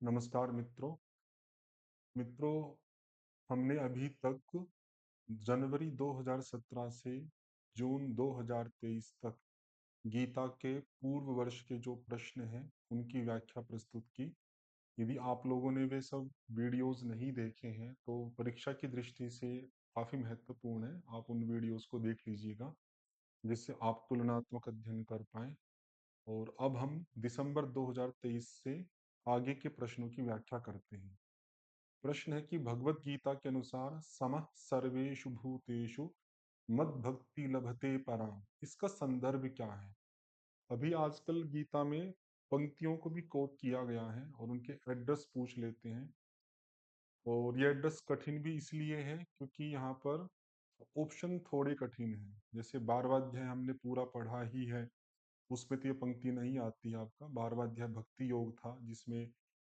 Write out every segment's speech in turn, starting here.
नमस्कार मित्रों। मित्रों, हमने अभी तक जनवरी 2017 से जून 2023 तक गीता के पूर्व वर्ष के जो प्रश्न हैं, उनकी व्याख्या प्रस्तुत की। यदि आप लोगों ने वे सब वीडियोज़ नहीं देखे हैं, तो परीक्षा की दृष्टि से काफ़ी महत्वपूर्ण है। आप उन वीडियोज़ को देख लीजिएगा, जिससे आप तुलनात्मक अध्ययन कर पाएँ। और अब हम दिसंबर 2023 से आगे के प्रश्नों की व्याख्या करते हैं। प्रश्न है कि भगवत गीता के अनुसार समः सर्वेषु भूतेषु मद्भक्ति लभते पराम, इसका संदर्भ क्या है? अभी आजकल गीता में पंक्तियों को भी कोट किया गया है और उनके एड्रेस पूछ लेते हैं। और ये एड्रेस कठिन भी इसलिए है क्योंकि यहाँ पर ऑप्शन थोड़े कठिन हैं। जैसे 12वां अध्याय हमने पूरा पढ़ा ही है, उसमें तो ये पंक्ति नहीं आती है। आपका 12वां अध्याय भक्ति योग था, जिसमें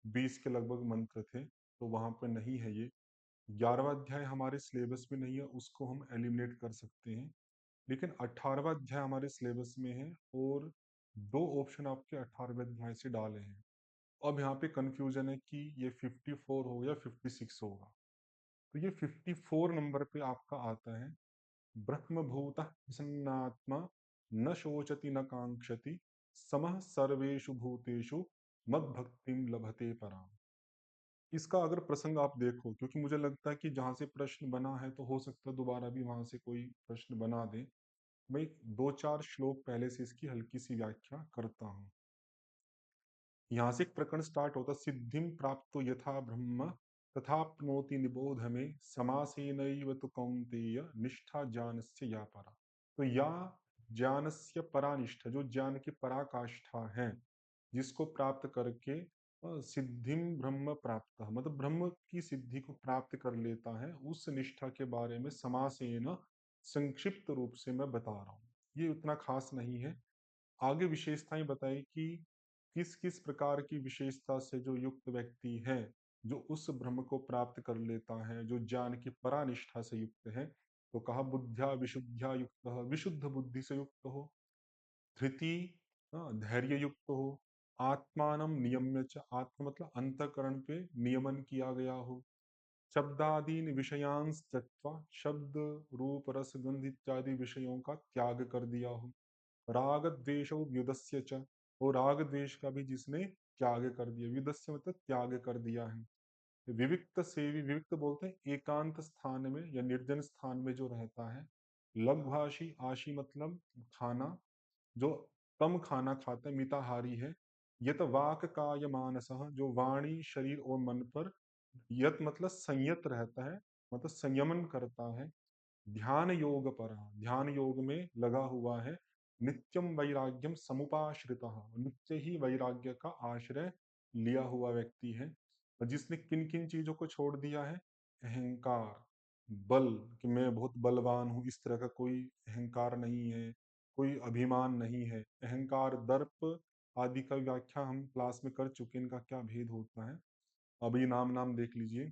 20 के लगभग मंत्र थे, तो वहां पर नहीं है ये। 11वां अध्याय हमारे सिलेबस में नहीं है, उसको हम एलिमिनेट कर सकते हैं। लेकिन 18वां अध्याय हमारे सिलेबस में है और 2 ऑप्शन आपके 18वें अध्याय से डाले हैं। अब यहाँ पे कंफ्यूजन है कि ये 54 होगा या 56 होगा। तो ये 54 नंबर पे आपका आता है, ब्रह्मभूतः प्रसन्नात्मा न शोचति न कांक्षति समः सर्वेषु भूतेषु मद्भक्तिं लभते पराम। इसका अगर प्रसंग आप देखो, क्योंकि मुझे लगता है कि जहाँ से प्रश्न बना है तो हो सकता है दोबारा भी वहां से कोई प्रश्न बना दे। मैं 2-4 श्लोक पहले से इसकी हल्की सी व्याख्या करता हूँ। यहाँ से एक प्रकरण स्टार्ट होता, सिद्धिं प्राप्तो यथा ब्रह्म तथाप्नोति निबोध में समासेनैव तु कौन्तेय निष्ठा ज्ञानस्य या परा। तो या ज्ञानस्य परा निष्ठा, जो ज्ञान की पराकाष्ठा है, जिसको प्राप्त करके सिद्धिम ब्रह्म प्राप्त, मतलब ब्रह्म की सिद्धि को प्राप्त कर लेता है, उस निष्ठा के बारे में समासेन संक्षिप्त रूप से मैं बता रहा हूँ। ये उतना खास नहीं है। आगे विशेषताएं बताई कि किस किस प्रकार की विशेषता से जो युक्त व्यक्ति है, जो उस ब्रह्म को प्राप्त कर लेता है, जो ज्ञान की परानिष्ठा से युक्त है। तो कहा बुद्ध्या विशुद्ध्या युक्त, विशुद्ध बुद्धि से युक्त हो, धृति धैर्य युक्त हो, आत्मानम नियम्य च, आत्मा मतलब अंतकरण पे नियमन किया गया हो, शब्दादीन विषयांस त्यक्त्वा, शब्द रूप रस गंध इत्यादि विषयों का त्याग कर दिया हो, राग द्वेषो व्युदस्य च, और राग द्वेष का भी जिसने त्याग कर दिया, व्युदस्य मतलब त्याग कर दिया है। विविक्त सेवी, विविक्त बोलते हैं एकांत स्थान में या निर्जन स्थान में जो रहता है। लघ्वाशी, आशी मतलब खाना, जो कम खाना खाता है, मिताहारी है। यत वाक काय मानसः, जो वाणी शरीर और मन पर, यत मतलब संयत रहता है, मतलब संयमन करता है। ध्यान योग पर, ध्यान योग में लगा हुआ है। नित्यम वैराग्यम समुपाश्रितः, नित्य ही वैराग्य का आश्रय लिया हुआ व्यक्ति है। और जिसने किन किन चीजों को छोड़ दिया है? अहंकार, बल, कि मैं बहुत बलवान हूं, इस तरह का कोई अहंकार नहीं है, कोई अभिमान नहीं है। अहंकार, दर्प आदि का व्याख्या हम क्लास में कर चुके हैं, इनका क्या भेद होता है। अब ये नाम नाम देख लीजिए।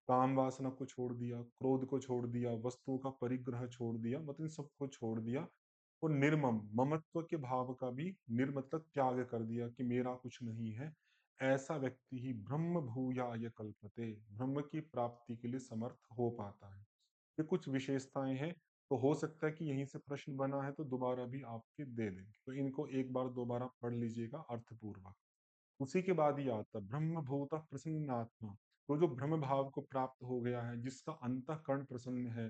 काम वासना को छोड़ दिया, क्रोध को छोड़ दिया, वस्तुओं का परिग्रह छोड़ दिया, मतलब इन सबको छोड़ दिया। और निर्मम, ममत्व के भाव का भी निर्मतक त्याग कर दिया कि मेरा कुछ नहीं है। ऐसा व्यक्ति ही ब्रह्म भूयाय कल्पते, ब्रह्म की प्राप्ति के लिए समर्थ हो पाता है। ये कुछ विशेषताएं हैं। तो हो सकता है कि यहीं से प्रश्न बना है तो दोबारा भी आपके दे देंगे, तो इनको एक बार दोबारा पढ़ लीजिएगा अर्थपूर्वक। उसी के बाद ही आता ब्रह्म भूत प्रसन्नात्मा। तो जो ब्रह्म भाव को प्राप्त हो गया है, जिसका अंतःकरण प्रसन्न है,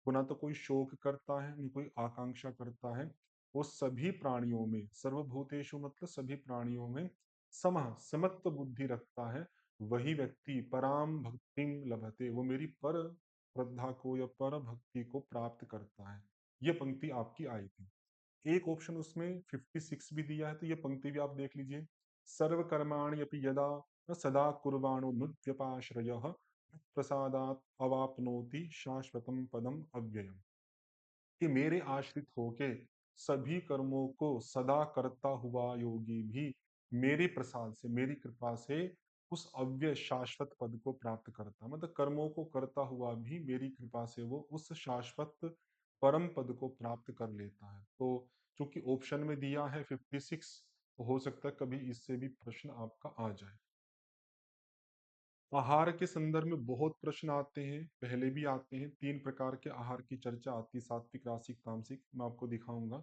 वो ना तो कोई शोक करता है, न कोई आकांक्षा करता है। वो सभी प्राणियों में, सर्वभूतेषु मतलब सभी प्राणियों में समः, समत्व बुद्धि रखता है। वही व्यक्ति पराम भक्तिम लभते, वो मेरी पर श्रद्धा को या पर भक्ति को प्राप्त करता है। ये पंक्ति आपकी आई थी। एक ऑप्शन उसमें 56 भी दिया है, तो ये पंक्ति भी आप देख लीजिए। सर्वकर्माणि अपि यदा न सदा कुर्वाणो मद्व्यपाश्रयः प्रसादात् अवाप्नोति शाश्वतम पदम अव्ययम्। कि मेरे आश्रित होके सभी कर्मों को सदा करता हुआ योगी भी मेरे प्रसाद से, मेरी कृपा से उस अव्यय शाश्वत पद को प्राप्त करता, मतलब कर्मों को करता हुआ भी मेरी कृपा से वो उस शाश्वत परम पद को प्राप्त कर लेता है। तो चूंकि ऑप्शन में दिया है 56, तो हो सकता है कभी इससे भी प्रश्न आपका आ जाए। आहार के संदर्भ में बहुत प्रश्न आते हैं, पहले भी आते हैं। 3 प्रकार के आहार की चर्चा आती है, सात्विक, रासिक, तामसिक। मैं आपको दिखाऊँगा।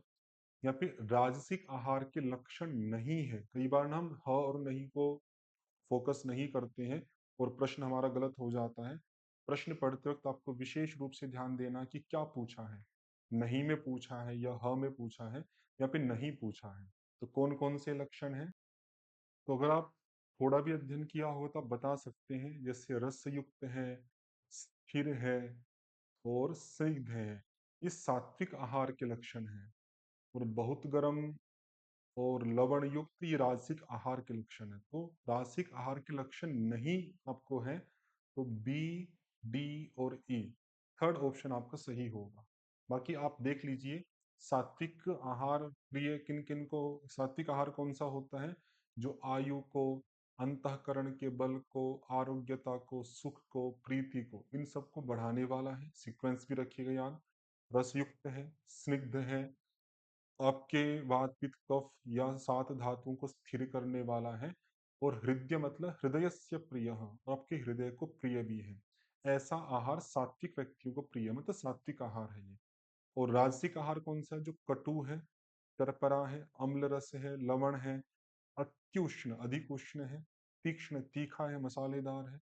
या फिर राजसिक आहार के लक्षण नहीं है। कई बार ना हम ह और नहीं को फोकस नहीं करते हैं और प्रश्न हमारा गलत हो जाता है। प्रश्न पढ़ते वक़्त आपको विशेष रूप से ध्यान देना कि क्या पूछा है? नहीं में पूछा है या ह में पूछा है या फिर नहीं पूछा है। तो कौन-कौन से लक्षण हैं? तो अगर आप थोड़ा भी अध्ययन किया हो तो आप बता सकते हैं, जैसे रसयुक्त है, स्थिर है और स्निग्ध है। ये सात्विक आहार के लक्षण हैं। और बहुत गर्म और लवण युक्त ये राजसिक आहार के लक्षण है। तो राजसिक आहार के लक्षण नहीं आपको है तो बी, डी और ई, थर्ड ऑप्शन आपका सही होगा। बाकी आप देख लीजिए, सात्विक आहार प्रिय किन किन को, सात्विक आहार कौन सा होता है? जो आयु को, अंतःकरण के बल को, आरोग्यता को, सुख को, प्रीति को, इन सबको बढ़ाने वाला है। सीक्वेंस भी रखिएगा याद। रसयुक्त है, स्निग्ध है, आपके वात पित्त कफ या सात धातुओं को स्थिर करने वाला है। और हृदय मतलब हृदयस्य प्रियः, आपके हृदय को प्रिय भी है। ऐसा आहार सात्विक व्यक्तियों को प्रिय है, मतलब सात्विक आहार है ये। और राजसिक आहार कौन सा है? जो कटु है, चरपरा है, अम्ल रस है, लवण है, अत्युष्ण अधिक उष्ण है, तीक्ष्ण तीखा है, मसालेदार है,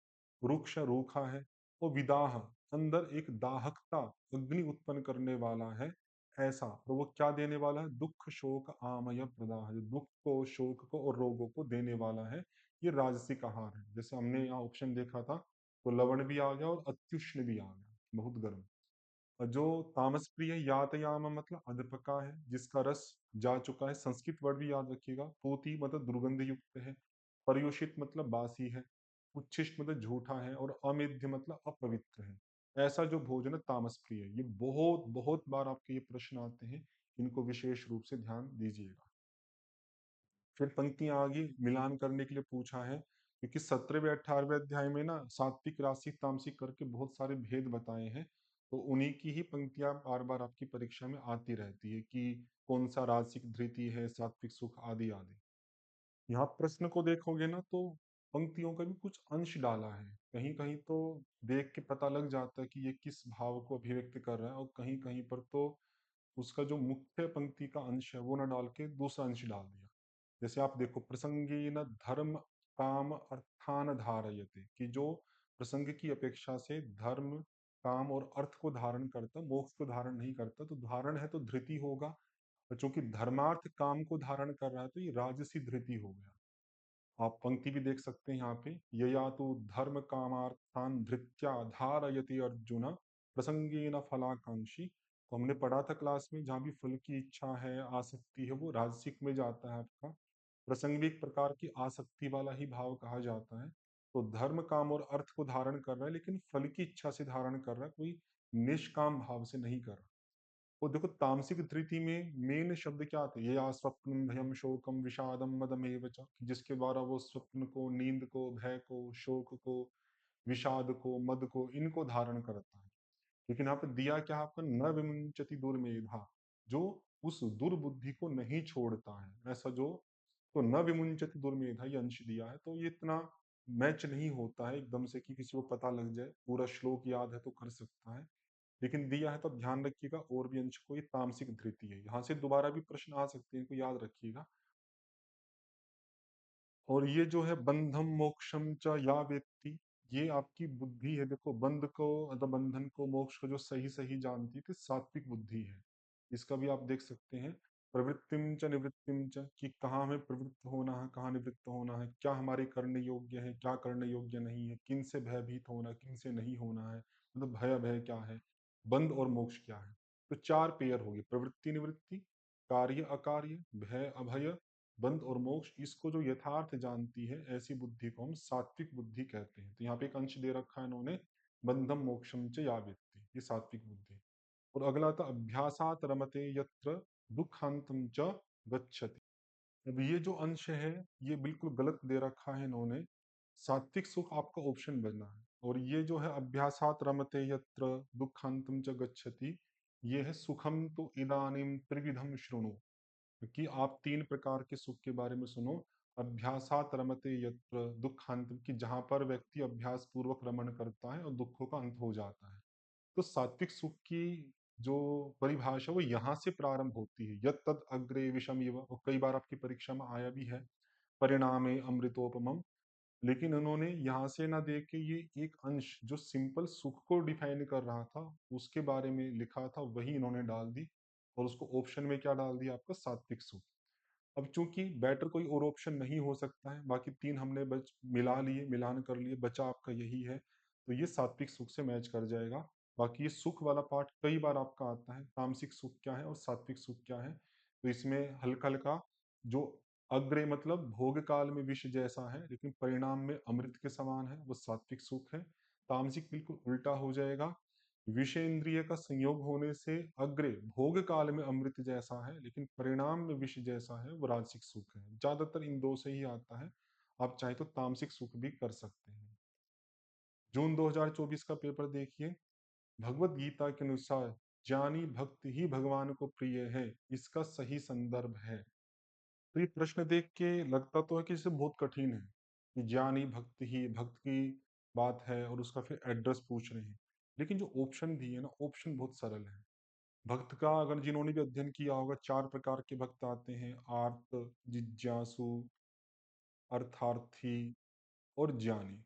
रुक्ष रूखा है, और विदाह अंदर एक दाहकता, अग्नि उत्पन्न करने वाला है। ऐसा तो वो क्या देने वाला है? दुख शोक आमय प्रदाह, जो दुख को, शोक को और रोगों को देने वाला है। ये राजसिक आहार है। जैसे हमने यहाँ ऑप्शन देखा था, तो लवण भी आ गया और अत्युष्ण भी आ गया, बहुत गर्म। और जो तामस प्रिय यातयाम मतलब अधपका है, जिसका रस जा चुका है। संस्कृत वर्ड भी याद रखिएगा। पूती मतलब दुर्गंध युक्त है, पर्युषित मतलब बासी है, उच्छिष्ट मतलब झूठा है, और अमेध्य मतलब अपवित्र है। ऐसा जो भोजन है तामस प्रिय है। ये बहुत बहुत बार आपके ये प्रश्न आते हैं, इनको विशेष रूप से ध्यान दीजिएगा। फिर पंक्तियां आगे मिलान करने के लिए पूछा है, क्योंकि 17वें 18वें अध्याय में ना सात्विक रासिक तामसिक करके बहुत सारे भेद बताए हैं। तो उन्हीं की ही पंक्तियां बार बार आपकी परीक्षा में आती रहती है कि कौन सा रासिक धृति है, सात्विक सुख आदि आदि। यहाँ प्रश्न को देखोगे ना तो पंक्तियों का भी कुछ अंश डाला है। कहीं कहीं तो देख के पता लग जाता है कि ये किस भाव को अभिव्यक्त कर रहा है, और कहीं कहीं पर तो उसका जो मुख्य पंक्ति का अंश है वो ना डाल के दूसरा अंश डाल दिया। जैसे आप देखो, प्रसंगेन धर्म काम अर्थान धारयते, कि जो प्रसंग की अपेक्षा से धर्म, काम और अर्थ को धारण करता, मोक्ष को धारण नहीं करता। तो धारण है तो धृति होगा, और चूंकि धर्मार्थ काम को धारण कर रहा है तो ये राजसी धृति हो गया। आप पंक्ति भी देख सकते हैं यहाँ पे, यया तो धर्म कामार्थान धृत्या धारयति अर्जुन प्रसंगेन फलाकांक्षी। तो हमने पढ़ा था क्लास में, जहाँ भी फल की इच्छा है, आसक्ति है, वो राजसिक में जाता है आपका। प्रसंग भी एक प्रकार की आसक्ति वाला ही भाव कहा जाता है। तो धर्म काम और अर्थ को धारण कर रहा है, लेकिन फल की इच्छा से धारण कर रहा है, कोई निष्काम भाव से नहीं कर रहा। और देखो तामसिक धृति में मेन शब्द क्या आते हैं? ये आ स्वप्नम भयम शोकम विषादम मदमेव च, जिसके द्वारा वो स्वप्न को, नींद को, भय को, शोक को, विषाद को, मद को, इनको धारण करता है। लेकिन यहाँ पे दिया क्या है आपका? न विमुंचति दुर्मेधा, जो उस दुर्बुद्धि को नहीं छोड़ता है, ऐसा जो। तो न विमुंचति दुर्मेधा ये अंश दिया है, तो ये इतना मैच नहीं होता है एकदम से कि किसी को पता लग जाए। पूरा श्लोक याद है तो कर सकता है, लेकिन दिया है तो आप ध्यान रखिएगा। और भी अंश को, ये तामसिक धृति है। यहाँ से दोबारा भी प्रश्न आ सकते हैं, इनको याद रखिएगा। और ये जो है बंधम मोक्षम च या व्यक्ति, ये आपकी बुद्धि है। देखो, बंध को मतलब बंधन को, मोक्ष को जो सही सही जानती है, तो सात्विक बुद्धि है। इसका भी आप देख सकते हैं, प्रवृत्तिम च निवृत्तिम च, कि कहाँ हमें प्रवृत्त होना है, कहाँ निवृत्त होना है, क्या हमारे करने योग्य है, क्या करने योग्य नहीं है, किन से भयभीत होना, किन से नहीं होना है, मतलब भय अभय क्या है, बंध और मोक्ष क्या है। तो चार पेयर होगी, प्रवृत्ति निवृत्ति, कार्य अकार्य, भय अभय, बंध और मोक्ष। इसको जो यथार्थ जानती है, ऐसी बुद्धि को हम सात्विक बुद्धि कहते हैं। तो यहाँ पे एक अंश दे रखा है इन्होंने, बंधम मोक्षम च या व्यक्ति, ये सात्विक बुद्धि। और अगला था अभ्यासात रमते यत्र दुखांतम च गच्छति। अब ये जो अंश है, ये बिल्कुल गलत दे रखा है इन्होंने। सात्विक सुख आपका ऑप्शन बना है, और ये जो है अभ्यासात रमते यत्र दुखांतम च गच्छति, ये है सुखम तो इदानीम त्रिविधम शृणु, कि आप 3 प्रकार के सुख के बारे में सुनो। अभ्यासात रमते यत्र दुखांत, कि जहां पर व्यक्ति अभ्यास पूर्वक रमण करता है और दुखों का अंत हो जाता है। तो सात्विक सुख की जो परिभाषा वो यहाँ से प्रारंभ होती है, यत तद अग्रे विषम इव, और कई बार आपकी परीक्षा में आया भी है, परिणामे अमृतोपमम। लेकिन उन्होंने यहाँ से ना देख के ये एक अंश जो सिंपल सुख को डिफाइन कर रहा था, उसके बारे में लिखा था, वही इन्होंने डाल दी। और उसको ऑप्शन में क्या डाल दिया आपका, सात्विक सुख। अब चूंकि बेटर कोई और ऑप्शन नहीं हो सकता है, बाकी तीन हमने बच मिला लिए, मिलान कर लिए, बचा आपका यही है, तो ये सात्विक सुख से मैच कर जाएगा। बाकी ये सुख वाला पार्ट कई बार आपका आता है, तामसिक सुख क्या है और सात्विक सुख क्या है। तो इसमें हल्का हल्का जो अग्रे मतलब भोग काल में विष जैसा है लेकिन परिणाम में अमृत के समान है, वो सात्विक सुख है। तामसिक बिल्कुल उल्टा हो जाएगा, विषेंद्रिय का संयोग होने से अग्रे भोग काल में अमृत जैसा है लेकिन परिणाम में विष जैसा है, वो राजसिक सुख है। ज्यादातर इन दो से ही आता है, आप चाहे तो तामसिक सुख भी कर सकते हैं। जून 2024 का पेपर देखिए, भगवत गीता के अनुसार ज्ञानी भक्त ही भगवान को प्रिय है, इसका सही संदर्भ है। तो ये प्रश्न देख के लगता तो है कि इसे बहुत कठिन है, कि ज्ञानी भक्त ही, भक्त की बात है और उसका फिर एड्रेस पूछ रहे हैं। लेकिन जो ऑप्शन दिए ना, ऑप्शन बहुत सरल है। भक्त का अगर जिन्होंने भी अध्ययन किया होगा, चार प्रकार के भक्त आते हैं, आर्त, जिज्ञासु, अर्थार्थी और ज्ञानी।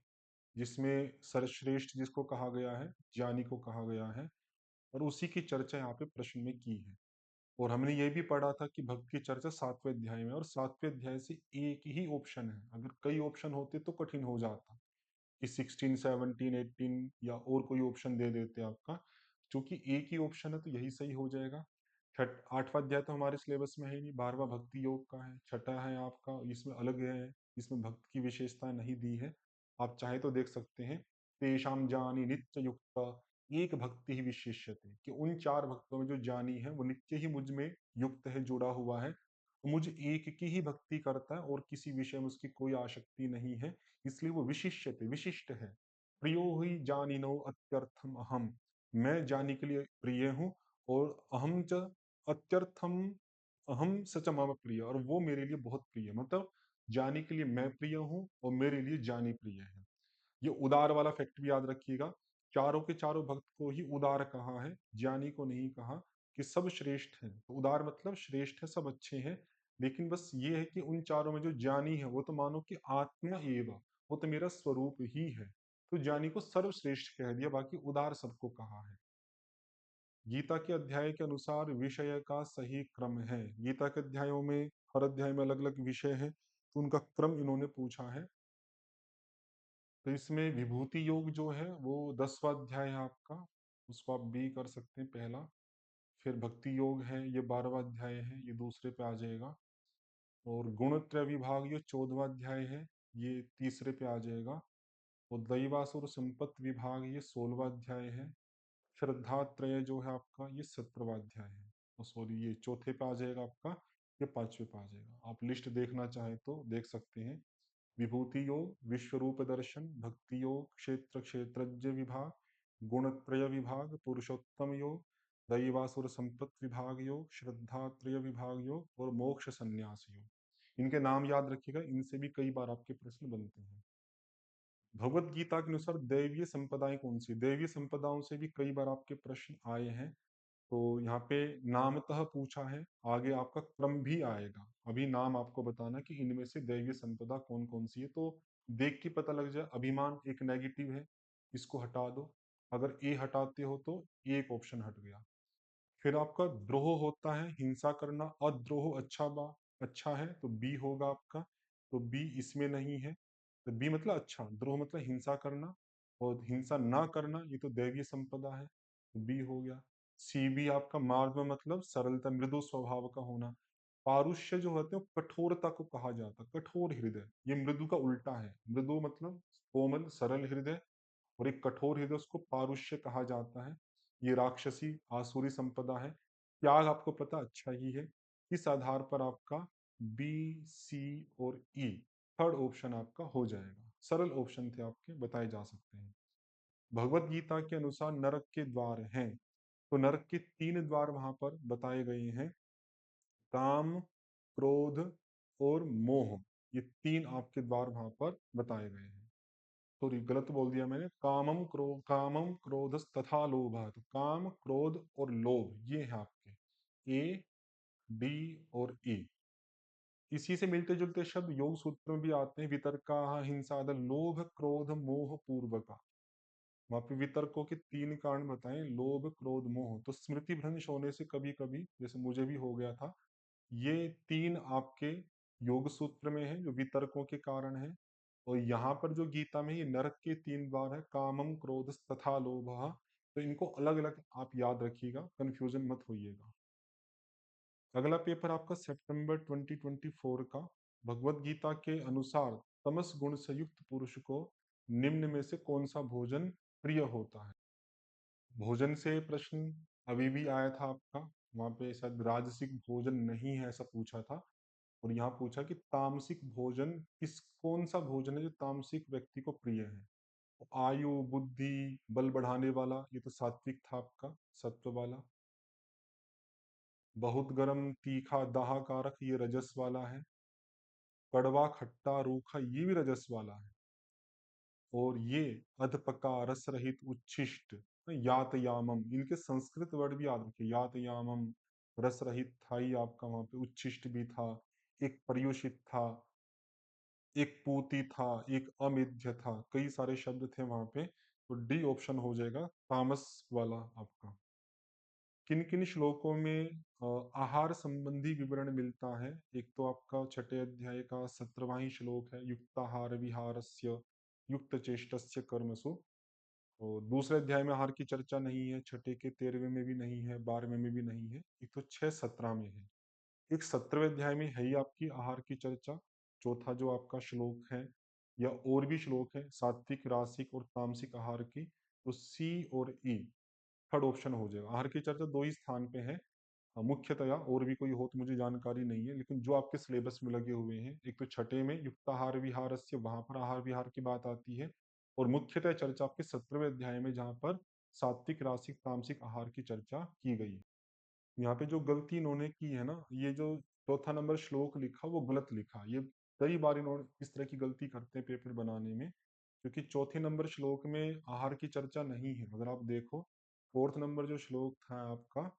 जिसमें सर्वश्रेष्ठ जिसको कहा गया है, ज्ञानी को कहा गया है, और उसी की चर्चा यहाँ पे प्रश्न में की है। और हमने ये भी पढ़ा था कि भक्त की चर्चा 7वें अध्याय में, और 7वें अध्याय से एक ही ऑप्शन है, अगर कई ऑप्शन होते तो कठिन हो जाता कि 16, 17, 18 या और कोई ऑप्शन दे देते आपका। चूंकि एक ही ऑप्शन है तो यही सही हो जाएगा। छठ 8वां अध्याय तो हमारे सिलेबस में है ही नहीं, 12वां भक्ति योग का है, छठा है आपका, इसमें अलग है, इसमें भक्त की विशेषता नहीं दी है। आप चाहे तो देख सकते हैं, तेषाम जानी नित्य युक्त एक भक्ति ही विशेष्यते, कि उन चार भक्तों में जो जानी है वो नित्य ही मुझ में युक्त है, जुड़ा हुआ है, मुझ एक की ही भक्ति करता है और किसी विषय में उसकी कोई आसक्ति नहीं है, इसलिए वो विशिष्यते, विशिष्ट है। प्रियो ही जानिनो अत्यर्थम अहम, मैं जानी के लिए प्रिय हूँ, और अहम च अत्यर्थम अहम सच मम प्रिय, और वो मेरे लिए बहुत प्रिय, मतलब जानी के लिए मैं प्रिय हूँ और मेरे लिए जानी प्रिय है। ये उदार वाला फैक्ट भी याद रखिएगा, चारों के चारों भक्त को ही उदार कहा है, ज्ञानी को नहीं कहा, कि सब श्रेष्ठ हैं। तो उदार मतलब श्रेष्ठ है, सब अच्छे हैं, लेकिन बस ये है कि उन चारों में जो ज्ञानी है वो तो मानो कि आत्मा एवं, वो तो मेरा स्वरूप ही है। तो ज्ञानी को सर्वश्रेष्ठ कह दिया, बाकी उदार सबको कहा है। गीता के अध्याय के अनुसार विषय का सही क्रम है। गीता के अध्यायों में हर अध्याय में अलग अलग विषय है, तो उनका क्रम इन्होंने पूछा है। तो इसमें विभूति योग जो है वो 10वां अध्याय है आपका, उसको आप बी कर सकते हैं पहला। फिर भक्ति योग है, ये 12वां अध्याय है, ये दूसरे पे आ जाएगा। और गुणत्रय विभाग ये 14वां अध्याय है, ये तीसरे पे आ जाएगा। और दैवासुर संपत्ति विभाग ये 16वां अध्याय है। श्रद्धात्रय जो है आपका ये 17वां अध्याय है। सॉरी, ये चौथे पे आ जाएगा आपका, ये 5वें पे आ जाएगा। आप लिस्ट देखना चाहें तो देख सकते हैं। विभूति योग, विश्व रूप दर्शन, भक्ति योग, क्षेत्र क्षेत्रज्ञ विभाग, गुणत्रय विभाग, पुरुषोत्तम योग, दैवासुर संपत्ति विभाग योग, श्रद्धात्रय विभाग योग और मोक्ष संन्यास योग। इनके नाम याद रखिएगा, इनसे भी कई बार आपके प्रश्न बनते हैं। भगवत गीता के अनुसार दैवीय संपदाएं कौन सी, दैवीय संपदाओं से भी कई बार आपके प्रश्न आए हैं। तो यहाँ पे नामतः पूछा है, आगे आपका क्रम भी आएगा, अभी नाम आपको बताना कि इनमें से दैवीय संपदा कौन कौन सी है। तो देख के पता लग जाए, अभिमान एक नेगेटिव है, इसको हटा दो, अगर ए हटाते हो तो एक ऑप्शन हट गया। फिर आपका द्रोह होता है, हिंसा करना, अद्रोह अच्छा है तो बी होगा आपका। तो बी इसमें नहीं है, तो बी मतलब अच्छा, द्रोह मतलब हिंसा करना, और हिंसा ना करना ये तो दैवीय संपदा है, तो बी हो गया। सी भी आपका मार्ग में मतलब सरलता, मृदु स्वभाव का होना। पारुष्य जो होते हैं वो कठोरता को कहा जाता है, कठोर हृदय, ये मृदु का उल्टा है। मृदु मतलब कोमल सरल हृदय, और एक कठोर हृदय उसको पारुष्य कहा जाता है। ये राक्षसी आसुरी संपदा है। त्याग आपको पता अच्छा ही है। इस आधार पर आपका बी, सी और ई थर्ड ऑप्शन आपका हो जाएगा। सरल ऑप्शन थे आपके, बताए जा सकते हैं। भगवत गीता के अनुसार नरक के द्वार हैं, तो नरक के 3 द्वार वहां पर बताए गए हैं, काम, क्रोध और मोह। ये 3 आपके द्वार वहाँ पर बताए गए हैं। सॉरी, गलत बोल दिया मैंने। कामम क्रोधस्तथा लोभः, तो काम, क्रोध और लोभ ये हैं आपके ए, डी और ई। इसी से मिलते-जुलते शब्द योग सूत्र में भी आते हैं, वितर्काः हिंसादः लोभ, क्रोध, मोह पूर्वका। वहाँ पे वितर्कों के 3 कारण बताएँ, लोभ, क्रोध, मोह। तो स्मृति भ्रंश होने से कभी-कभी, जैसे मुझे भी हो गया था, ये 3 आपके योग सूत्र में हैं, जो वितर्कों के कारण हैं। और यहाँ पर जो गीता में ये नरक के 3 द्वार हैं, कामम, क्रोधस्तथा लोभः, तो इनको अलग-अलग आप याद रखिएगा, कन्फ्यूज़न मत होइएगा। अगला पेपर आपका सितंबर 2024 का, भगवत गीता के अनुसार तमस गुण से युक्त पुरुष को निम्न में से कौन-सा भोजन प्रिय होता है? भोजन से प्रश्न अभी भी आया था आपका, वहाँ पे शायद राजसिक भोजन नहीं है ऐसा पूछा था। और यहाँ पूछा कि तामसिक भोजन कौन-सा भोजन है जो तामसिक व्यक्ति को प्रिय है? तो आयु, बुद्धि, बल बढ़ाने वाला, ये तो सात्विक था आपका, सत्व वाला। बहुत गरम, तीखा, दाहकारक, ये रजस वाला है। कड़वा, खट्टा, रूखा, ये भी रजस वाला है। और ये अधपका, रस रहित, उच्छिष्ट, यातयामम, इनके संस्कृत वर्ड भी याद रखिए। यातयामम, रस रहित था ही आपका वहाँ पे, उच्छिष्ट भी था, एक पर्युषित था, एक पूती था, एक अमेध्य था, कई सारे शब्द थे वहाँ पे। तो डी ऑप्शन हो जाएगा तामस वाला आपका। किन-किन श्लोकों में आहार संबंधी विवरण मिलता है? एक तो आपका छठे अध्याय का 17वाँ ही श्लोक है, युक्ताहार विहारस्य युक्त चेष्टस्य कर्मसु। और दूसरे अध्याय में आहार की चर्चा नहीं है, छठे के 13वें में भी नहीं है, 12वें में भी नहीं है। एक तो 6-17 में है। एक 17वें अध्याय में है ही आपकी आहार की चर्चा। चौथा जो आपका श्लोक है, या और भी श्लोक है सात्विक, रासिक और तामसिक आहार की, तो सी और ई थर्ड ऑप्शन हो जाएगा। आहार की चर्चा 2 ही स्थान पे है। मुख्यतया और भी कोई हो तो मुझे जानकारी नहीं है, लेकिन जो आपके सिलेबस में लगे हुए हैं, एक तो छठे में युक्ताहार विहारस्य, वहाँ पर आहार विहार की बात आती है। और मुख्यतः चर्चा आपके 17वें अध्याय में, जहाँ पर सात्विक, रासिक, तामसिक आहार की चर्चा की गई है। यहाँ पे जो गलती इन्होंने की है ना, ये जो चौथा नंबर श्लोक लिखा वो गलत लिखा। ये कई बार इन्होंने इस तरह की गलती करते हैं पेपर बनाने में, क्योंकि चौथे नंबर श्लोक में आहार की चर्चा नहीं है। अगर आप देखो, फोर्थ नंबर जो श्लोक था आपका,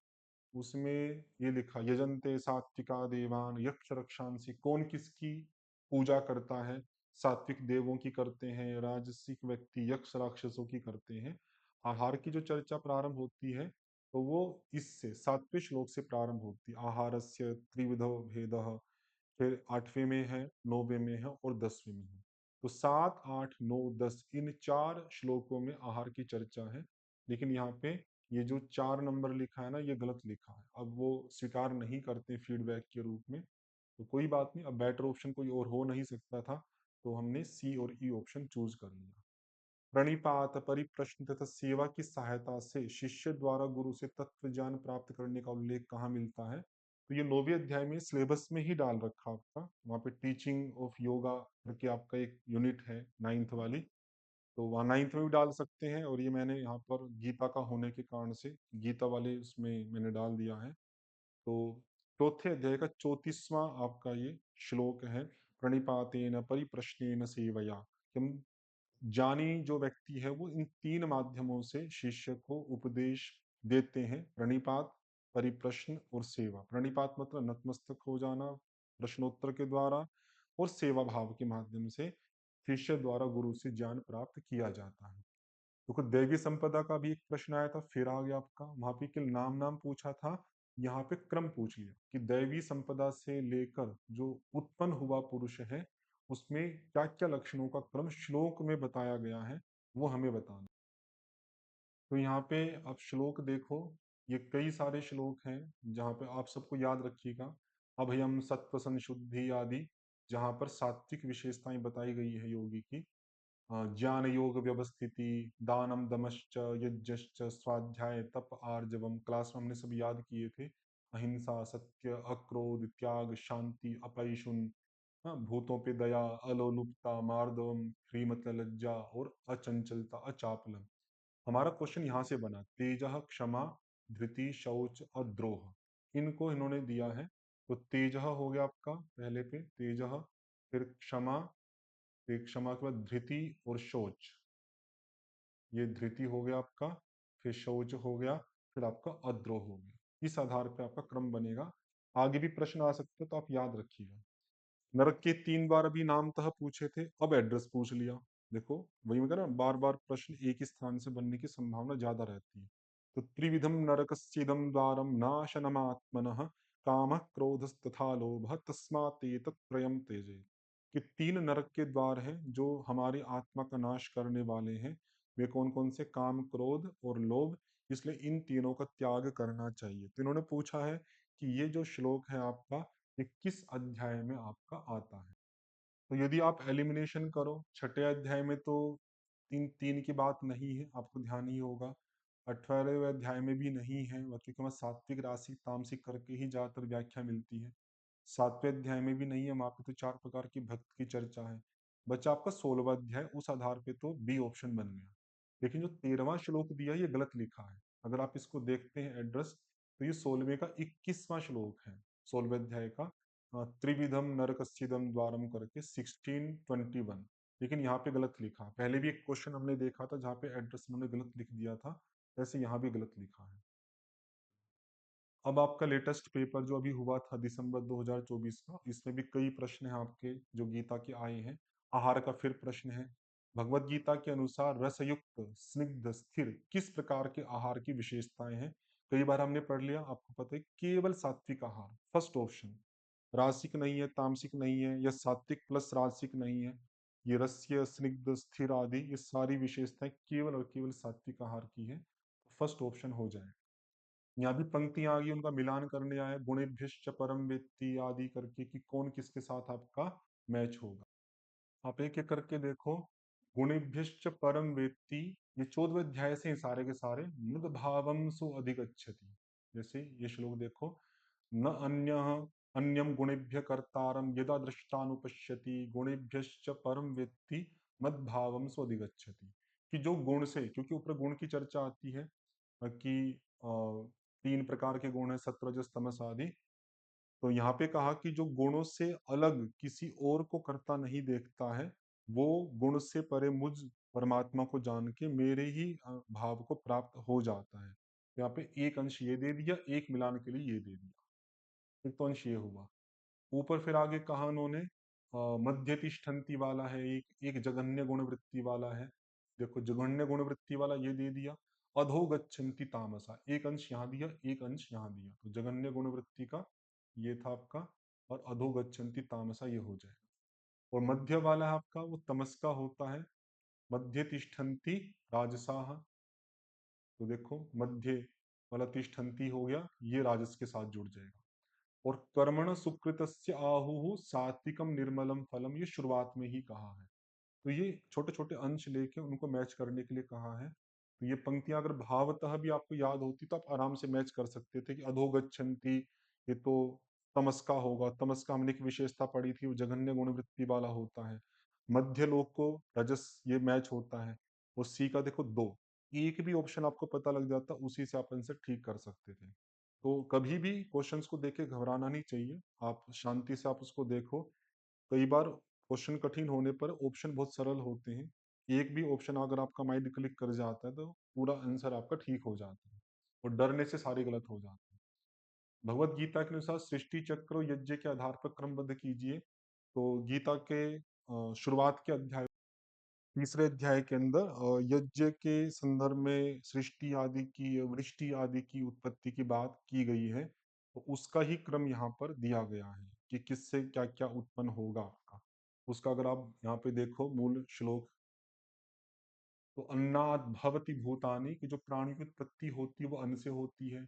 उसमें ये लिखा, यजन्ते सात्विका देवान यक्ष रक्षांसि, कौन किसकी पूजा करता है? सात्विक देवों की करते हैं, राजसिक व्यक्ति यक्ष राक्षसों की करते हैं। आहार की जो चर्चा प्रारंभ होती है, तो वो इससे 7वें श्लोक से प्रारंभ होती है। आहारस्य त्रिविधो भेदः, फिर 8वें में है, 9वें में है और 10वें में है। तो 7, 8, 9, 10 इन 4 श्लोकों में आहार की चर्चा है। लेकिन यहाँ पे ये जो 4 नंबर लिखा है ना, ये गलत लिखा है। अब वो स्वीकार नहीं करते फीडबैक के रूप में, तो कोई बात नहीं, अब बेटर ऑप्शन कोई और हो नहीं सकता था, तो हमने सी और ई ऑप्शन चूज़ कर लिया। प्रणिपात, परिप्रश्न तथा सेवा की सहायता से शिष्य द्वारा गुरु से तत्व ज्ञान प्राप्त करने का उल्लेख कहाँ मिलता है? तो ये 9वें अध्याय में सिलेबस में ही डाल रखा आपका। वहाँ पे टीचिंग ऑफ योगा करके आपका एक यूनिट है 9th वाली, तो वहाँ 9th में भी डाल सकते हैं। और ये मैंने यहाँ पर गीता का होने के कारण से गीता वाले उसमें मैंने डाल दिया है। तो चौथे अध्याय का 34वां आपका ये श्लोक है, प्रणिपातेन परिप्रश्नेन सेवया। हम ज्ञानी जो व्यक्ति है वो इन 3 माध्यमों से शिष्य को उपदेश देते हैं, प्रणिपात, परिप्रश्न और सेवा। प्रणिपात मतलब नतमस्तक हो जाना प्रश्नोत्तर के द्वारा, और सेवा भाव के माध्यम से शिष्य द्वारा गुरु से ज्ञान प्राप्त किया जाता है। देखो, दैवी संपदा का भी एक प्रश्न आया था, फिर आ गया आपका। वहां पे केवल नाम नाम पूछा था, यहाँ पे क्रम पूछ लिया कि दैवी संपदा से लेकर जो उत्पन्न हुआ पुरुष है, उसमें क्या क्या लक्षणों का क्रम श्लोक में बताया गया है, वो हमें बताना। तो यहाँ पे आप श्लोक देखो, ये कई सारे श्लोक हैं, जहाँ पे आप सबको याद रखिएगा। अभयम, सत्व, संशुद्धि आदि, जहाँ पर सात्विक विशेषताएं बताई गई है योगी की। ज्ञान योग व्यवस्थिति, दानम दमश्च यज्ञश्च स्वाध्याय तप आर्जवम, क्लास में हमने सब याद किए थे। अहिंसा, सत्य, अक्रोध, त्याग, शांति, अपैशुन, हाँ, भूतों पे दया, अलोलुपता, मार्दवम, ह्रीमत, लज्जा और अचंचलता, अचापलम। हमारा क्वेश्चन यहाँ से बना, तेजः क्षमा, धृति, शौच और द्रोह, इनको इन्होंने दिया है। तो तेजः हो गया आपका पहले पे, तेजः। फिर क्षमा, फिर क्षमा के बाद धृति और शौच। ये धृति हो गया आपका, फिर शौच हो गया, फिर आपका अद्रोह हो गया। इस आधार पे आपका क्रम बनेगा। आगे भी प्रश्न आ सकते हैं, तो आप याद रखिएगा। नरक के 3 बार अभी नामतः पूछे थे, अब एड्रेस पूछ लिया। देखो, वही मैं कह रहा हूं, बार-बार प्रश्न एक ही स्थान से बनने की संभावना ज़्यादा रहती है। तो त्रिविधम नरकस्येदं द्वारं नाशनमात्मनः कामः क्रोधस्तथा लोभः तस्मादेतत् त्रयं त्यजेत्। कि 3 नरक के द्वार हैं जो हमारी आत्मा का नाश करने वाले हैं। वे कौन-कौन से? काम, क्रोध और लोभ। इसलिए इन तीनों का त्याग करना चाहिए। तो इन्होंने पूछा है कि ये जो श्लोक है आपका, ये किस अध्याय में आपका आता है? तो यदि आप एलिमिनेशन करो, छठे अध्याय में तो 3 की बात नहीं है, आपको ध्यान ही होगा। 18वें अध्याय में भी नहीं है, क्योंकि वहाँ सात्विक, रासिक, तामसिक करके ही ज़्यादातर व्याख्या मिलती है। 7वें अध्याय में भी नहीं है, वहाँ पे तो 4 प्रकार की भक्ति की चर्चा है। बचा आपका 16वाँ अध्याय, उस आधार पे तो बी ऑप्शन बन गया। लेकिन जो 13वां श्लोक दिया है, ये गलत लिखा है। अगर आप इसको देखते हैं एड्रेस, तो ये 16वें का 21वां श्लोक है, 16वें अध्याय का। त्रिविधम नरकस्येदं द्वारम करके 1621। लेकिन यहाँ पे गलत लिखा। पहले भी एक क्वेश्चन हमने देखा था जहाँ पे एड्रेस उन्होंने गलत लिख दिया था, वैसे यहाँ भी गलत लिखा है। अब आपका लेटेस्ट पेपर जो अभी हुआ था दिसंबर 2024 का, इसमें भी कई प्रश्न हैं आपके जो गीता के आए हैं। आहार का फिर प्रश्न है। भगवत गीता के अनुसार रसयुक्त, स्निग्ध, स्थिर किस प्रकार के आहार की विशेषताएं हैं? कई बार हमने पढ़ लिया, आपको पता है, केवल सात्विक आहार, फर्स्ट ऑप्शन। रासिक नहीं है, तामसिक नहीं है, या सात्विक प्लस रासिक नहीं है। ये रस्य, स्निग्ध, स्थिर आदि ये सारी विशेषताएं केवल और केवल सात्विक आहार की है। फर्स्ट ऑप्शन हो जाए। यहाँ भी पंक्तियां आ गई, उनका मिलान करने आए, गुणेभ्यश्च परम वेत्ति आदि करके, कि कौन किसके साथ आपका मैच होगा। आप एक एक करके देखो। गुणेभ्यश्च परम वेत्ति, ये 14वें अध्याय से ही सारे के सारे। मद भावम सो अधिगच्छति, जैसे ये श्लोक देखो। न अन्य अन्यम गुणेभ्य कर्तारम यदा दृष्टानुपश्यति गुणेभ्यश्च परम वेत्ति मद भावम सो अधिगच्छति। कि जो गुण से, क्योंकि ऊपर गुण की चर्चा आती है कि 3 प्रकार के गुण है, सत्व, रजस, तमस आदि। तो यहाँ पे कहा कि जो गुणों से अलग किसी और को करता नहीं देखता है, वो गुण से परे मुझ परमात्मा को जान के मेरे ही भाव को प्राप्त हो जाता है। यहाँ पे एक अंश ये दे दिया, एक मिलान के लिए ये दे दिया। एक तो अंश ये हुआ। ऊपर फिर आगे कहा उन्होंने, मध्य तिष्ठन्ति वाला है, एक जघन्य गुण वृत्ति वाला है। देखो, जघन्य गुण वृत्ति वाला ये दे दिया। अधो गच्छन्ति तामसा, एक अंश यहाँ दिया, एक अंश यहाँ दिया। तो जघन्य गुण वृत्ति का ये था आपका, और अधो गच्छन्ति तामसा ये हो जाएगा। और मध्य वाला है आपका, वो तमस का होता है। मध्य तिष्ठन्ति राजसाह। तो देखो, मध्य वाला तिष्ठन्ति हो गया, ये राजस के साथ जुड़ जाएगा। और कर्मण सुकृतस्य आहुः सात्विकम निर्मलम फलम, ये शुरुआत में ही कहा है। तो ये छोटे छोटे अंश लेके उनको मैच करने के लिए कहा है। तो ये पंक्तियां अगर भावतः भी आपको याद होती तो आप आराम से मैच कर सकते थे कि अधोगच्छन्ति, ये तो तमस का होगा। तमस का हमने एक विशेषता पढ़ी थी, वो जघन्य गुण वृत्ति वाला होता है। मध्य लोक को रजस, ये मैच होता है। और सी का देखो दो, एक भी ऑप्शन आपको पता लग जाता, उसी से आप आंसर ठीक कर सकते थे। तो कभी भी क्वेश्चंस को देख के घबराना नहीं चाहिए, आप शांति से आप उसको देखो। कई बार क्वेश्चन कठिन होने पर ऑप्शन बहुत सरल होते हैं। एक भी ऑप्शन अगर आपका माइंड क्लिक कर जाता है, तो पूरा आंसर आपका ठीक हो जाता है, और डरने से सारे गलत हो जाते हैं। भगवत गीता के अनुसार सृष्टि चक्र और यज्ञ के आधार पर क्रमबद्ध कीजिए। तो गीता के शुरुआत के अध्याय, तीसरे अध्याय के अंदर यज्ञ के संदर्भ में सृष्टि आदि की, वृष्टि आदि की उत्पत्ति की बात की गई है। तो उसका ही क्रम यहाँ पर दिया गया है कि किससे क्या क्या उत्पन्न होगा आपका। उसका अगर आप यहाँ पे देखो मूल श्लोक, तो अन्नाद भवति भूतानि, कि जो प्राणी की उत्पत्ति होती है वो अन्न से होती है।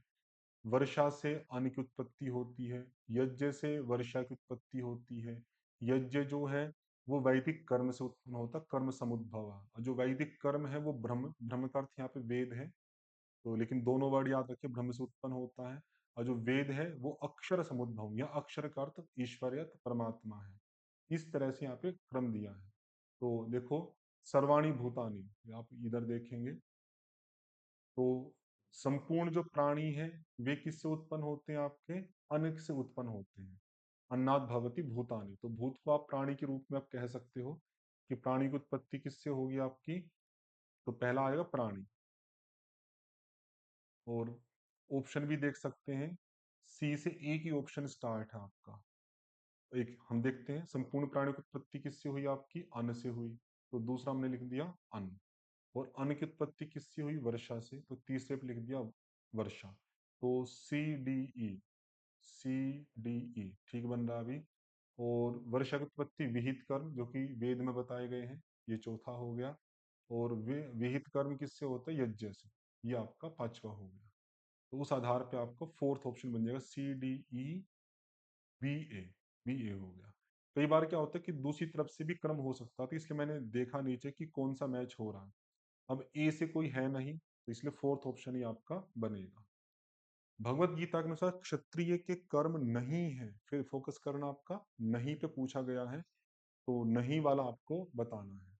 वर्षा से अन्न की उत्पत्ति होती है। यज्ञ से वर्षा की उत्पत्ति होती है। यज्ञ जो है वो वैदिक कर्म से उत्पन्न होता है, कर्म समुद्भव। और जो वैदिक कर्म है वो ब्रह्म, ब्रह्म का अर्थ यहाँ पे वेद है। तो लेकिन दोनों वर्ड याद रखिए, ब्रह्म से उत्पन्न होता है। और जो वेद है वो अक्षर समुद्भव, या अक्षर का अर्थ ईश्वर या परमात्मा है। इस तरह से यहाँ पे क्रम दिया है। तो देखो, सर्वाणी भूतानि, आप इधर देखेंगे तो संपूर्ण जो प्राणी है वे किससे उत्पन्न होते हैं? आपके अन्न से उत्पन्न होते हैं। अन्नात् भवति भूतानि। तो भूत को आप प्राणी के रूप में आप कह सकते हो कि प्राणी की उत्पत्ति किससे होगी आपकी? तो पहला आएगा प्राणी। और ऑप्शन भी देख सकते हैं, सी से एक ही ऑप्शन स्टार्ट है आपका। एक हम देखते हैं, संपूर्ण प्राणी की उत्पत्ति किससे हुई आपकी? अन्न से हुई। तो दूसरा हमने लिख दिया अन्न। और अन्न की उत्पत्ति किससे हुई? वर्षा से। तो तीसरे पे लिख दिया वर्षा। तो C D E, C D E ठीक बन रहा है अभी। और वर्षा की उत्पत्ति विहित कर्म, जो कि वेद में बताए गए हैं, ये चौथा हो गया। और वे विहित कर्म किससे होता है? यज्ञ से। ये आपका पांचवा हो गया। तो उस आधार पे आपको फोर्थ ऑप्शन बन जाएगा सी डी ई बी ए। बी ए हो गया। कई बार क्या होता है कि दूसरी तरफ से भी क्रम हो सकता है, तो इसलिए मैंने देखा नीचे कि कौन सा मैच हो रहा है। अब ए से कोई है नहीं, तो इसलिए फोर्थ ऑप्शन ही आपका बनेगा। भगवत गीता के अनुसार क्षत्रिय के कर्म नहीं है, फिर फोकस करना आपका नहीं पे पूछा गया है, तो नहीं वाला आपको बताना है।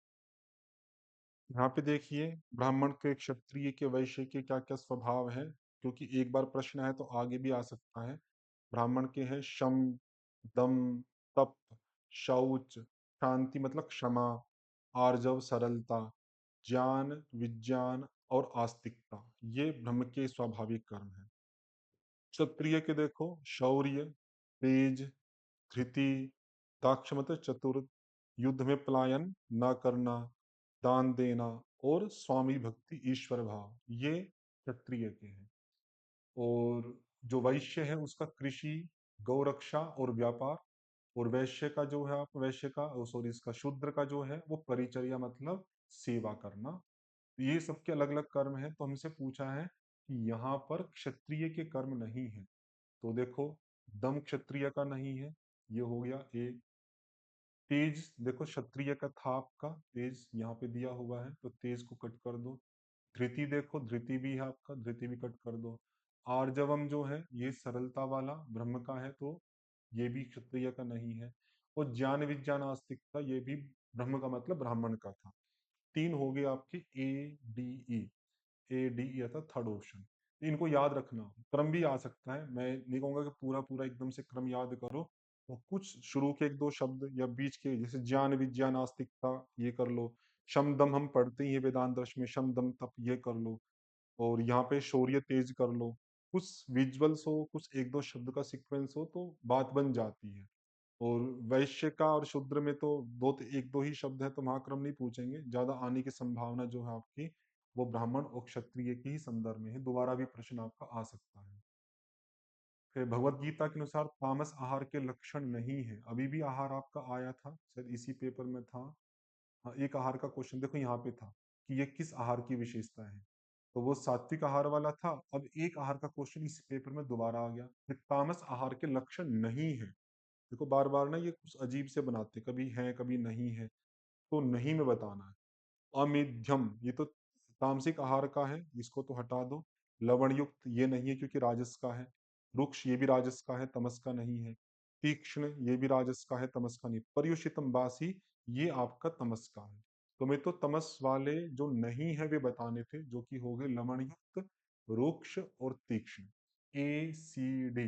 यहाँ पे देखिए, ब्राह्मण के, क्षत्रिय के, वैश्य के क्या क्या स्वभाव है, क्योंकि एक बार प्रश्न है तो आगे भी आ सकता है। ब्राह्मण के हैं शम, दम, तप, शौच, शांति मतलब क्षमा, आर्जव सरलता, ज्ञान विज्ञान और आस्तिकता, ये ब्रह्म के स्वाभाविक कर्म है। क्षत्रिय के देखो शौर्य, तेज, धृति, दाक्ष मतलब चतुर, युद्ध में पलायन न करना, दान देना और स्वामी भक्ति ईश्वर भाव, ये क्षत्रिय के हैं। और जो वैश्य है उसका कृषि, गौरक्षा और व्यापार। और वैश्य का जो है, आप वैश्य का सॉरी इसका शूद्र का जो है वो परिचर्या मतलब सेवा करना। ये सबके अलग अलग कर्म है। तो हमसे पूछा है कि यहाँ पर क्षत्रिय के कर्म नहीं है, तो देखो दम क्षत्रिय का नहीं है, ये हो गया एक। तेज देखो क्षत्रिय का था आपका, तेज यहाँ पे दिया हुआ है, तो तेज को कट कर दो। धृति देखो धृति भी है आपका, धृति भी कट कर दो। आर्जवम जो है ये सरलता वाला ब्रह्म का है, तो ये भी क्षत्रिय का नहीं है। और ज्ञान विज्ञान आस्तिकता, ये भी ब्रह्म का मतलब ब्राह्मण का था। तीन हो गए आपके A D E. A D E अर्थात थर्ड ऑप्शन। इनको याद रखना, क्रम भी आ सकता है, मैं नहीं कहूंगा कि पूरा पूरा एकदम से क्रम याद करो। और कुछ शुरू के एक दो शब्द या बीच के, जैसे ज्ञान विज्ञान आस्तिकता, ये कर लो। शम दम हम पढ़ते ही है वेदांत दर्शन में, शम दम तप, ये कर लो। और यहाँ पे शौर्य तेज कर लो। कुछ विजुअल्स हो, कुछ एक दो शब्द का सीक्वेंस हो, तो बात बन जाती है। और वैश्य का और शूद्र में तो एक दो ही शब्द है, तो वहां क्रम नहीं पूछेंगे, ज्यादा आने की संभावना जो है आपकी, वो ब्राह्मण और क्षत्रिय के ही संदर्भ में है। दोबारा भी प्रश्न आपका आ सकता है। फिर भगवत गीता के अनुसार तामस आहार के लक्षण नहीं है, अभी भी आहार आपका आया था, शायद इसी पेपर में था। हाँ, एक आहार का क्वेश्चन देखो यहाँ पे था कि ये किस आहार की विशेषता है, तो वो सात्विक आहार वाला था। अब एक आहार का क्वेश्चन इस पेपर में दोबारा आ गया कि तामस आहार के लक्षण नहीं है। देखो बार बार ना ये कुछ अजीब से बनाते, कभी है कभी नहीं है, तो नहीं में बताना है। अमेध्यम, ये तो तामसिक आहार का है, इसको तो हटा दो। लवण युक्त, ये नहीं है क्योंकि राजस का है। रुक्ष, ये भी राजस का है, तमस का नहीं है। तीक्ष्ण, ये भी राजस का है, तमस का नहीं। पर्युषितम बासी, ये आपका तमस का है। तो मैं तो तमस वाले जो नहीं है वे बताने थे, जो कि हो गए लवण युक्त, रुक्ष और तीक्ष्ण। ए सी डी,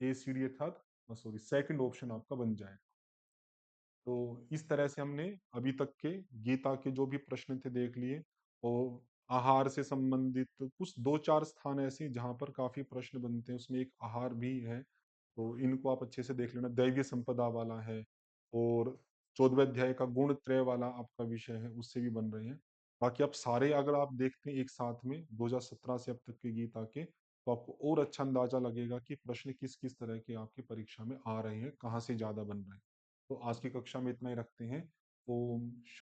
ए सी डी अर्थात सॉरी सेकंड ऑप्शन आपका बन जाए। तो इस तरह से हमने अभी तक के गीता के जो भी प्रश्न थे देख लिए। और आहार से संबंधित कुछ दो चार स्थान ऐसे हैं जहाँ पर काफी प्रश्न बनते हैं, उसमें एक आहार भी है, तो इनको आप अच्छे से देख लेना। दैवीय संपदा वाला है, और 14वें अध्याय का गुण त्रय वाला आपका विषय है, उससे भी बन रहे हैं। बाकी आप सारे अगर आप देखते हैं एक साथ में 2017 से अब तक के गीता के, तो आपको और अच्छा अंदाजा लगेगा कि प्रश्न किस किस तरह के आपकी परीक्षा में आ रहे हैं, कहाँ से ज्यादा बन रहे हैं। तो आज की कक्षा में इतना ही रखते हैं। ओम